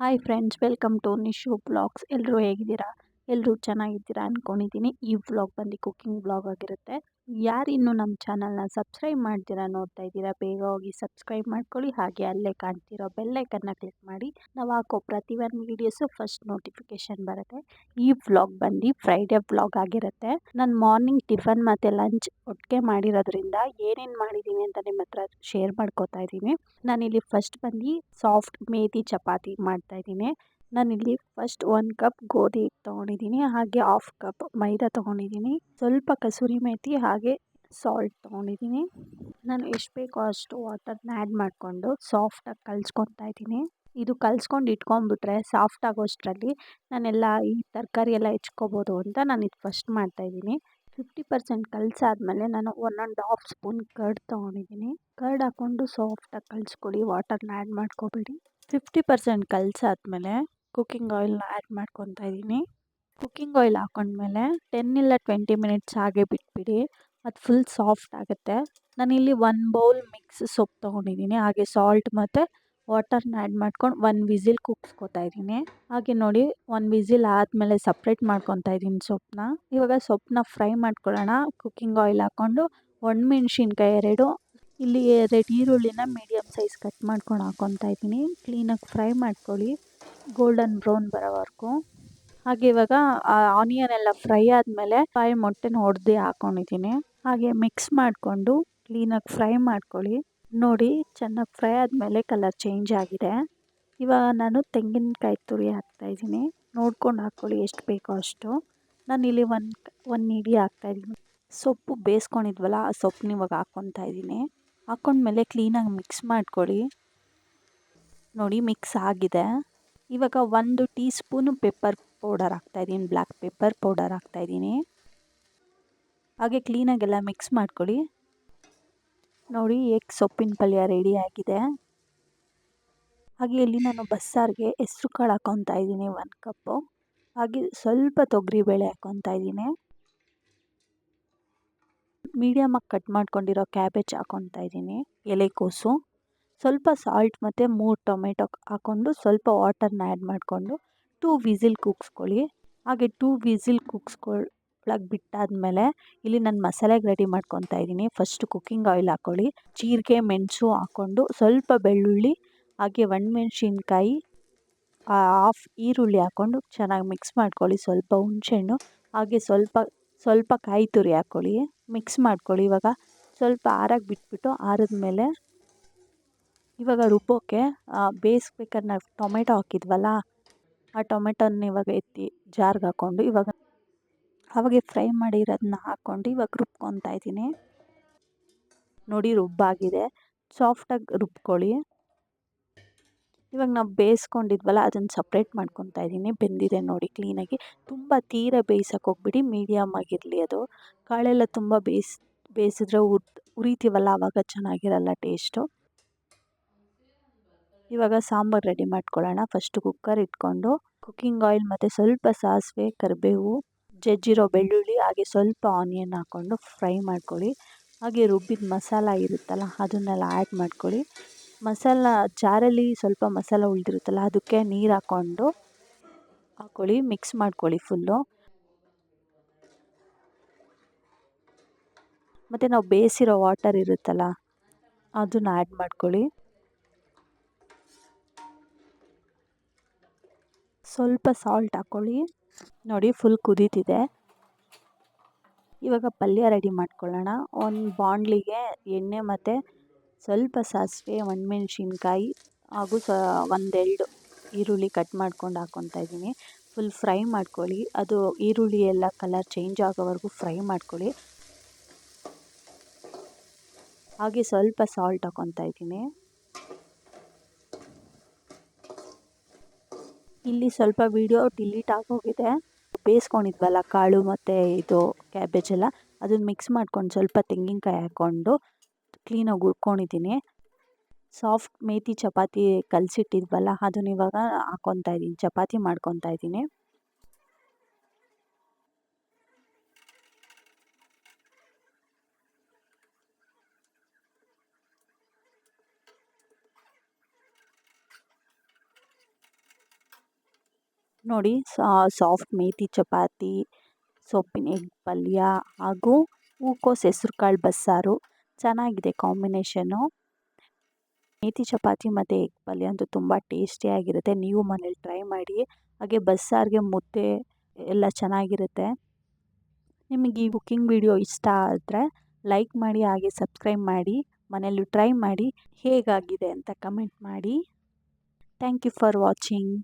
Hi friends, welcome to Nishu blogs. ಎಲ್ಲರೂ ಹೇಗಿದ್ದೀರಾ? ಎಲ್ಲರೂ ಚೆನ್ನಾಗಿದ್ದೀರಾ ಅಂದ್ಕೊಂಡಿದ್ದೀನಿ. ಈ ವ್ಲಾಗ್ ಬಂದು ಕುಕ್ಕಿಂಗ್ ವ್ಲಾಗ್ ಆಗಿರುತ್ತೆ. ಯಾರು ಇನ್ನೂ ನಮ್ಮ ಚಾನಲ್ನ ಸಬ್ಸ್ಕ್ರೈಬ್ ಮಾಡ್ತೀರಾ ನೋಡ್ತಾ ಇದ್ದೀರಾ, ಬೇಗ ಹೋಗಿ ಸಬ್ಸ್ಕ್ರೈಬ್ ಮಾಡ್ಕೊಳ್ಳಿ. ಹಾಗೆ ಅಲ್ಲೇ ಕಾಣ್ತಿರೋ ಬೆಲ್ಲೈಕನ್ನ ಕ್ಲಿಕ್ ಮಾಡಿ. ನಾವು ಹಾಕೋ ಪ್ರತಿ ಒಂದು ವೀಡಿಯೋಸು ಫಸ್ಟ್ ನೋಟಿಫಿಕೇಶನ್ ಬರುತ್ತೆ. ಈ ವ್ಲಾಗ್ ಬಂದು ಫ್ರೈಡೇ ವ್ಲಾಗ್ ಆಗಿರುತ್ತೆ. ನಾನು ಮಾರ್ನಿಂಗ್ ಟಿಫನ್ ಮತ್ತು ಲಂಚ್ ಒಟ್ಟಿಗೆ ಮಾಡಿರೋದ್ರಿಂದ ಏನೇನು ಮಾಡಿದ್ದೀನಿ ಅಂತ ನಿಮ್ಮ ಹತ್ರ ಶೇರ್ ಮಾಡ್ಕೋತಾ ಇದ್ದೀನಿ. ನಾನಿಲ್ಲಿ ಫಸ್ಟ್ ಬಂದು ಸಾಫ್ಟ್ ಮೇಥಿ ಚಪಾತಿ ಮಾಡ್ತಾಯಿದ್ದೀನಿ. ನಾನಿಲ್ಲಿ ಫಸ್ಟ್ 1 ಕಪ್ ಗೋಧಿ ಹಿಟ್ಟು ತೊಗೊಂಡಿದ್ದೀನಿ. ಹಾಗೆ ಹಾಫ್ ಕಪ್ ಮೈದಾ ತೊಗೊಂಡಿದ್ದೀನಿ. ಸ್ವಲ್ಪ ಕಸೂರಿ ಮೇಥಿ ಹಾಗೆ ಸಾಲ್ಟ್ ತೊಗೊಂಡಿದ್ದೀನಿ. ನಾನು ಎಷ್ಟು ಬೇಕೋ ಅಷ್ಟು ವಾಟರ್ನ ಆ್ಯಡ್ ಮಾಡಿಕೊಂಡು ಸಾಫ್ಟಾಗಿ ಕಲಿಸ್ಕೊತಾ ಇದ್ದೀನಿ. ಇದು ಕಲಿಸ್ಕೊಂಡು ಇಟ್ಕೊಂಡ್ಬಿಟ್ರೆ ಸಾಫ್ಟ್ ಆಗೋಷ್ಟರಲ್ಲಿ ನಾನೆಲ್ಲ ಈ ತರಕಾರಿ ಎಲ್ಲ ಹೆಚ್ಕೋಬೋದು ಅಂತ ನಾನು ಇದು ಫಸ್ಟ್ ಮಾಡ್ತಾಯಿದ್ದೀನಿ. 50% ಕಲಸಾದ್ಮೇಲೆ ನಾನು 1½ ಸ್ಪೂನ್ ಕರ್ಡ್ ತೊಗೊಂಡಿದ್ದೀನಿ. ಕರ್ಡ್ ಹಾಕ್ಕೊಂಡು ಸಾಫ್ಟಾಗಿ ಕಲಿಸ್ಕೊಳ್ಳಿ, ವಾಟರ್ನ ಆ್ಯಡ್ ಮಾಡ್ಕೋಬೇಡಿ. 50% ಕಲಸಾದ್ಮೇಲೆ ಕುಕ್ಕಿಂಗ್ ಆಯಿಲ್ನ ಆ್ಯಡ್ ಮಾಡ್ಕೊತಾ ಇದ್ದೀನಿ. ಕುಕ್ಕಿಂಗ್ ಆಯಿಲ್ ಹಾಕೊಂಡ್ಮೇಲೆ 10 ಇಲ್ಲ 20 ಮಿನಿಟ್ಸ್ ಹಾಗೆ ಬಿಟ್ಬಿಡಿ. ಅದು ಫುಲ್ ಸಾಫ್ಟ್ ಆಗುತ್ತೆ. ನಾನಿಲ್ಲಿ 1 ಬೌಲ್ ಮಿಕ್ಸ್ ಸೊಪ್ಪು ತೊಗೊಂಡಿದ್ದೀನಿ. ಹಾಗೆ ಸಾಲ್ಟ್ ಮತ್ತು ವಾಟರ್ನ ಆ್ಯಡ್ ಮಾಡ್ಕೊಂಡು 1 ವಿಸಿಲ್ ಕೂಗಿಸ್ಕೊತಾ ಇದ್ದೀನಿ. ಹಾಗೆ ನೋಡಿ, 1 ವಿಸಿಲ್ ಆದಮೇಲೆ ಸಪ್ರೇಟ್ ಮಾಡ್ಕೊತಾ ಇದ್ದೀನಿ ಸೊಪ್ಪನ್ನ. ಇವಾಗ ಸೊಪ್ಪನ್ನ ಫ್ರೈ ಮಾಡ್ಕೊಳ್ಳೋಣ. ಕುಕ್ಕಿಂಗ್ ಆಯಿಲ್ ಹಾಕ್ಕೊಂಡು ಒಣಮೆಣ್ಸಿನ್ಕಾಯಿ 2, ಇಲ್ಲಿ 2 ಈರುಳ್ಳಿನ ಮೀಡಿಯಮ್ ಸೈಜ್ ಕಟ್ ಮಾಡ್ಕೊಂಡು ಹಾಕ್ಕೊತಾ ಇದ್ದೀನಿ. ಕ್ಲೀನಾಗಿ ಫ್ರೈ ಮಾಡ್ಕೊಳ್ಳಿ, ಗೋಲ್ಡನ್ ಬ್ರೌನ್ ಬರೋವರೆಗೂ. ಹಾಗೆ ಇವಾಗ ಆನಿಯನ್ ಎಲ್ಲ ಫ್ರೈ ಆದಮೇಲೆ 5 ಮೊಟ್ಟೆನ ಹೊಡೆದು ಹಾಕ್ಕೊಂಡಿದ್ದೀನಿ. ಹಾಗೆ ಮಿಕ್ಸ್ ಮಾಡಿಕೊಂಡು ಕ್ಲೀನಾಗಿ ಫ್ರೈ ಮಾಡ್ಕೊಳ್ಳಿ. ನೋಡಿ, ಚೆನ್ನಾಗಿ ಫ್ರೈ ಆದಮೇಲೆ ಕಲರ್ ಚೇಂಜ್ ಆಗಿದೆ. ಇವಾಗ ನಾನು ತೆಂಗಿನಕಾಯಿ ತುರಿ ಹಾಕ್ತಾಯಿದ್ದೀನಿ. ನೋಡ್ಕೊಂಡು ಹಾಕ್ಕೊಳ್ಳಿ ಎಷ್ಟು ಬೇಕೋ ಅಷ್ಟು. ನಾನಿಲ್ಲಿ ಒಂದು ಇಡಿ ಹಾಕ್ತಾಯಿದ್ದೀನಿ. ಸೊಪ್ಪು ಬೇಯಿಸ್ಕೊಂಡಿದ್ವಲ್ಲ, ಆ ಸೊಪ್ಪನ್ನ ಇವಾಗ ಹಾಕ್ಕೊತಾ ಇದ್ದೀನಿ. ಹಾಕ್ಕೊಂಡ್ಮೇಲೆ ಕ್ಲೀನಾಗಿ ಮಿಕ್ಸ್ ಮಾಡ್ಕೊಳ್ಳಿ. ನೋಡಿ, ಮಿಕ್ಸ್ ಆಗಿದೆ. ಇವಾಗ 1 ಟೀ ಸ್ಪೂನು ಪೆಪ್ಪರ್ ಪೌಡರ್ ಹಾಕ್ತಾಯಿದ್ದೀನಿ, ಬ್ಲ್ಯಾಕ್ ಪೆಪ್ಪರ್ ಪೌಡರ್ ಹಾಕ್ತಾಯಿದ್ದೀನಿ. ಹಾಗೆ ಕ್ಲೀನಾಗೆಲ್ಲ ಮಿಕ್ಸ್ ಮಾಡ್ಕೊಳ್ಳಿ. ನೋಡಿ, ಎಗ್ ಸೊಪ್ಪಿನ ಪಲ್ಯ ರೆಡಿ ಆಗಿದೆ. ಹಾಗೆ ಇಲ್ಲಿ ನಾನು ಬಸ್ಸಾರಿಗೆ ಹೆಸ್ರು ಕಾಳು ಹಾಕ್ಕೊತಾ ಇದ್ದೀನಿ 1 ಕಪ್ಪು. ಹಾಗೆ ಸ್ವಲ್ಪ ತೊಗರಿಬೇಳೆ ಹಾಕ್ಕೊತಾ ಇದ್ದೀನಿ. ಮೀಡಿಯಮಾಗಿ ಕಟ್ ಮಾಡ್ಕೊಂಡಿರೋ ಕ್ಯಾಬೇಜ್ ಹಾಕ್ಕೊತಾ ಇದ್ದೀನಿ, ಎಲೆಕೋಸು. ಸ್ವಲ್ಪ ಸಾಲ್ಟ್ ಮತ್ತು 3 ಟೊಮೆಟೊ ಹಾಕ್ಕೊಂಡು ಸ್ವಲ್ಪ ವಾಟರ್ನ ಆ್ಯಡ್ ಮಾಡಿಕೊಂಡು 2 ವಿಸಿಲ್ ಕೂಗಿಸ್ಕೊಳ್ಳಿ. ಹಾಗೆ 2 ವಿಸಿಲ್ ಕೂಗಿಸ್ಕೊಳ್ಳೋಕೆ ಬಿಟ್ಟಾದಮೇಲೆ ಇಲ್ಲಿ ನಾನು ಮಸಾಲೆಗೆ ರೆಡಿ ಮಾಡ್ಕೊತಾ ಇದ್ದೀನಿ. ಫಸ್ಟ್ ಕುಕ್ಕಿಂಗ್ ಆಯಿಲ್ ಹಾಕ್ಕೊಳ್ಳಿ. ಜೀರಿಗೆ, ಮೆಣಸು ಹಾಕ್ಕೊಂಡು ಸ್ವಲ್ಪ ಬೆಳ್ಳುಳ್ಳಿ ಹಾಗೆ ಒಣಮೆಣ್ಸಿನ್ಕಾಯಿ, ಹಾಫ್ ಈರುಳ್ಳಿ ಹಾಕ್ಕೊಂಡು ಚೆನ್ನಾಗಿ ಮಿಕ್ಸ್ ಮಾಡ್ಕೊಳ್ಳಿ. ಸ್ವಲ್ಪ ಹುಣಸೆಹಣ್ಣು ಹಾಗೆ ಸ್ವಲ್ಪ ಕಾಯಿ ತುರಿ ಹಾಕ್ಕೊಳ್ಳಿ, ಮಿಕ್ಸ್ ಮಾಡ್ಕೊಳ್ಳಿ. ಇವಾಗ ಸ್ವಲ್ಪ ಆರಕ್ಕೆ ಬಿಟ್ಬಿಟ್ಟು ಆರಿದ್ಮೇಲೆ ಇವಾಗ ರುಬ್ಬೋಕ್ಕೆ ಬೇಯಿಸ್ಬೇಕಾದ್ರೆ ನಾವು ಟೊಮೆಟೊ ಹಾಕಿದ್ವಲ್ಲ, ಆ ಟೊಮೆಟೊನ ಇವಾಗ ಎತ್ತಿ ಜಾರ್ಗೆ ಹಾಕ್ಕೊಂಡು ಇವಾಗ ಅವಾಗೆ ಫ್ರೈ ಮಾಡಿರೋದನ್ನ ಹಾಕ್ಕೊಂಡು ಇವಾಗ ರುಬ್ಕೊತಾ ಇದ್ದೀನಿ. ನೋಡಿ, ರುಬ್ಬಾಗಿದೆ. ಸಾಫ್ಟಾಗಿ ರುಬ್ಕೊಳ್ಳಿ. ಇವಾಗ ನಾವು ಬೇಯಿಸ್ಕೊಂಡಿದ್ವಲ್ಲ, ಅದನ್ನು ಸಪ್ರೇಟ್ ಮಾಡ್ಕೊತಾ ಇದ್ದೀನಿ. ಬೆಂದಿದೆ ನೋಡಿ ಕ್ಲೀನಾಗಿ. ತುಂಬ ತೀರ ಬೇಯಿಸೋಕೆ ಹೋಗ್ಬಿಡಿ, ಮೀಡಿಯಮ್ ಆಗಿರಲಿ ಅದು. ಕಾಳೆಲ್ಲ ತುಂಬ ಬೇಯಿಸಿದ್ರೆ ಉರಿತೀವಲ್ಲ, ಆವಾಗ ಚೆನ್ನಾಗಿರಲ್ಲ ಟೇಸ್ಟು. ಇವಾಗ ಸಾಂಬಾರು ರೆಡಿ ಮಾಡ್ಕೊಳ್ಳೋಣ. ಫಸ್ಟು ಕುಕ್ಕರ್ ಇಟ್ಕೊಂಡು ಕುಕ್ಕಿಂಗ್ ಆಯಿಲ್ ಮತ್ತು ಸ್ವಲ್ಪ ಸಾಸಿವೆ, ಕರಿಬೇವು, ಜಜ್ಜಿರೋ ಬೆಳ್ಳುಳ್ಳಿ ಹಾಗೆ ಸ್ವಲ್ಪ ಆನಿಯನ್ ಹಾಕ್ಕೊಂಡು ಫ್ರೈ ಮಾಡ್ಕೊಳ್ಳಿ. ಹಾಗೆ ರುಬ್ಬಿದ ಮಸಾಲ ಇರುತ್ತಲ್ಲ, ಅದನ್ನೆಲ್ಲ ಆ್ಯಡ್ ಮಾಡ್ಕೊಳ್ಳಿ. ಮಸಾಲ ಜಾರಲ್ಲಿ ಸ್ವಲ್ಪ ಮಸಾಲ ಉಳಿದಿರುತ್ತಲ್ಲ, ಅದಕ್ಕೆ ನೀರು ಹಾಕ್ಕೊಂಡು ಹಾಕ್ಕೊಳ್ಳಿ, ಮಿಕ್ಸ್ ಮಾಡ್ಕೊಳ್ಳಿ ಫುಲ್ಲು. ಮತ್ತು ನಾವು ಬೇಯಿಸಿರೋ ವಾಟರ್ ಇರುತ್ತಲ್ಲ, ಅದನ್ನ ಆ್ಯಡ್ ಮಾಡ್ಕೊಳ್ಳಿ. ಸ್ವಲ್ಪ ಸಾಲ್ಟ್ ಹಾಕ್ಕೊಳ್ಳಿ. ನೋಡಿ, ಫುಲ್ ಕುದೀತಿದೆ. ಇವಾಗ ಪಲ್ಯ ರೆಡಿ ಮಾಡ್ಕೊಳ್ಳೋಣ. ಒಂದು ಬಾಣಲಿಗೆ ಎಣ್ಣೆ ಮತ್ತು ಸ್ವಲ್ಪ ಸಾಸಿವೆ, ಒಣಮೆಣ್ಸಿನ್ಕಾಯಿ ಹಾಗೂ 1-2 ಈರುಳ್ಳಿ ಕಟ್ ಮಾಡ್ಕೊಂಡು ಹಾಕ್ಕೊತಾ ಇದ್ದೀನಿ. ಫುಲ್ ಫ್ರೈ ಮಾಡ್ಕೊಳ್ಳಿ. ಅದು ಈರುಳ್ಳಿ ಎಲ್ಲ ಕಲರ್ ಚೇಂಜ್ ಆಗೋವರೆಗೂ ಫ್ರೈ ಮಾಡ್ಕೊಳ್ಳಿ. ಹಾಗೆ ಸ್ವಲ್ಪ ಸಾಲ್ಟ್ ಹಾಕ್ಕೊತಾ ಇದ್ದೀನಿ. ಇಲ್ಲಿ ಸ್ವಲ್ಪ ವಿಡಿಯೋ ಡಿಲೀಟ್ ಆಗೋಗಿದೆ. ಬೇಯಿಸ್ಕೊಂಡಿದ್ವಲ್ಲ ಕಾಳು ಮತ್ತು ಇದು ಕ್ಯಾಬೇಜ್ ಎಲ್ಲ, ಅದನ್ನು ಮಿಕ್ಸ್ ಮಾಡ್ಕೊಂಡು ಸ್ವಲ್ಪ ತೆಂಗಿನಕಾಯಿ ಹಾಕ್ಕೊಂಡು ಕ್ಲೀನಾಗಿ ಹುರ್ಕೊಂಡಿದ್ದೀನಿ. ಸಾಫ್ಟ್ ಮೇಥಿ ಚಪಾತಿ ಕಲಸಿಟ್ಟಿದ್ವಲ್ಲ, ಅದನ್ನ ಇವಾಗ ಹಾಕ್ಕೊತಾ ಇದ್ದೀನಿ, ಚಪಾತಿ ಮಾಡ್ಕೊತಾ ಇದ್ದೀನಿ. ನೋಡಿ ಸಾಫ್ಟ್ ಮೇಥಿ ಚಪಾತಿ, ಸೊಪ್ಪಿನ ಎಗ್ ಪಲ್ಯ ಹಾಗೂ ಹೂಕೋಸು ಹೆಸ್ರುಕಾಳು ಬಸ್ಸಾರು ಚೆನ್ನಾಗಿದೆ ಕಾಂಬಿನೇಷನ್ನು. ಮೇಥಿ ಚಪಾತಿ ಮತ್ತು ಎಗ್ ಪಲ್ಯ ಅಂತೂ ತುಂಬ ಟೇಸ್ಟಿಯಾಗಿರುತ್ತೆ. ನೀವು ಮನೇಲಿ ಟ್ರೈ ಮಾಡಿ. ಹಾಗೆ ಬಸ್ಸಾರಿಗೆ ಮುದ್ದೆ ಎಲ್ಲ ಚೆನ್ನಾಗಿರುತ್ತೆ. ನಿಮಗೆ ಈ ಕುಕ್ಕಿಂಗ್ ವಿಡಿಯೋ ಇಷ್ಟ ಆದರೆ ಲೈಕ್ ಮಾಡಿ, ಹಾಗೆ ಸಬ್ಸ್ಕ್ರೈಬ್ ಮಾಡಿ. ಮನೇಲಿ ಟ್ರೈ ಮಾಡಿ ಹೇಗಾಗಿದೆ ಅಂತ ಕಮೆಂಟ್ ಮಾಡಿ. Thank you for watching.